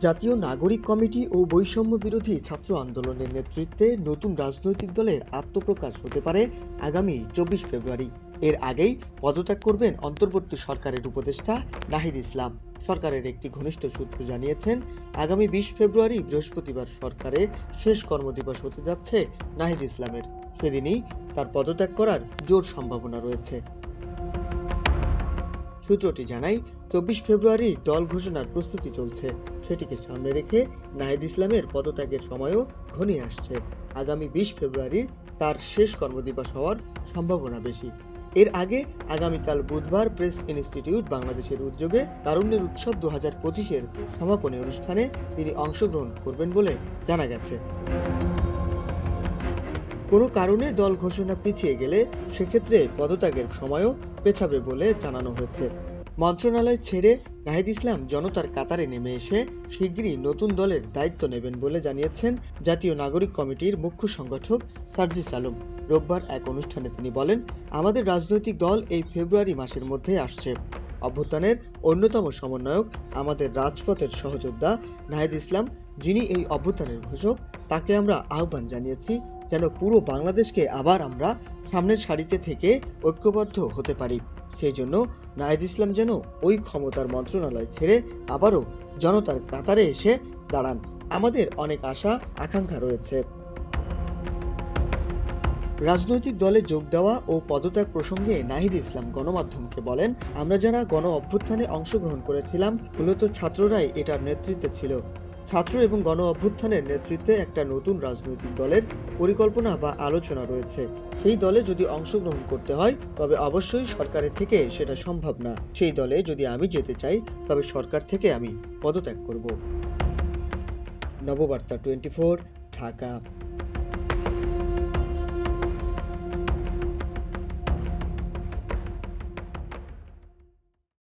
জাতীয় নাগরিক কমিটি ও বৈষম্য বিরোধী ছাত্র আন্দোলনের নেতৃত্বে নতুন রাজনৈতিক দলের আত্মপ্রকাশ হতে পারে আগামী 24 ফেব্রুয়ারি। এর আগেই পদত্যাগ করবেন অন্তর্বর্তী সরকারের উপদেষ্টা নাহিদ ইসলাম। সরকারের একটি ঘনিষ্ঠ সূত্র জানিয়েছেন, আগামী 20 ফেব্রুয়ারি বৃহস্পতিবার সরকারের শেষ কর্মদিবস হতে যাচ্ছে নাহিদ ইসলামের। সেদিনই তার পদত্যাগ করার জোর সম্ভাবনা রয়েছে। সূত্রটি জানায়, 24 ফেব্রুয়ারি দল ঘোষণার প্রস্তুতি চলছে। সেটিকে সামনে রেখে নাহিদ ইসলামের পদত্যাগের সময়ও ঘনিয়ে আসছে। আগামী 20 ফেব্রুয়ারি তার শেষ কর্মদিবস হওয়ার সম্ভাবনা বেশি। এর আগে আগামীকাল বুধবার প্রেস ইনস্টিটিউট বাংলাদেশের উদ্যোগে তারুণ্যের উৎসব 2025-এর সমাপনী অনুষ্ঠানে তিনি অংশগ্রহণ করবেন বলে জানা গেছে। কোনো কারণে দল ঘোষণা পিছিয়ে গেলে সেক্ষেত্রে পদত্যাগের সময়ও পেছাবে বলে জানানো হয়েছে। মন্ত্রণালয় ছেড়ে নাহিদ ইসলাম জনতার কাতারে নেমে এসে শিগগিরই নতুন দলের দায়িত্ব নেবেন বলে জানিয়েছেন জাতীয় নাগরিক কমিটির মুখ্য সংগঠক সার্জিস আলম। রোববার এক অনুষ্ঠানে তিনি বলেন, আমাদের রাজনৈতিক দল এই ফেব্রুয়ারি মাসের মধ্যেই আসছে। অভ্যুত্থানের অন্যতম সমন্বয়ক আমাদের রাজপথের সহযোদ্ধা নাহিদ ইসলাম, যিনি এই অভ্যুত্থানের ঘোষক, তাকে আমরা আহ্বান জানিয়েছি যেন পুরো বাংলাদেশকে আবার আমরা সামনের সারিতে থেকে ঐক্যবদ্ধ হতে পারি। সেই জন্য নাহিদ ইসলাম যেন ওই ক্ষমতার মন্ত্রণালয় ছেড়ে আবারও জনতার কাতারে এসে দাঁড়ান। আমাদের অনেক আশা আকাঙ্ক্ষা রয়েছে। রাজনৈতিক দলে যোগ দেওয়া ও পদত্যাগ প্রসঙ্গে নাহিদ ইসলাম গণমাধ্যমকে বলেন, আমরা যারা গণ অভ্যুত্থানে অংশগ্রহণ করেছিলাম মূলত ছাত্ররাই এটার নেতৃত্বে ছিল। ছাত্র এবং গণ অভ্যুত্থানের নেতৃত্বে একটা নতুন রাজনৈতিক দলের পরিকল্পনা বা আলোচনা রয়েছে। সেই দলে যদি অংশগ্রহণ করতে হয় তবে অবশ্যই সরকারের থেকে সেটা সম্ভব না। সেই দলে যদি আমি যেতে চাই তবে সরকার থেকে আমি পদত্যাগ করব। নববার্তা 24, ঢাকা।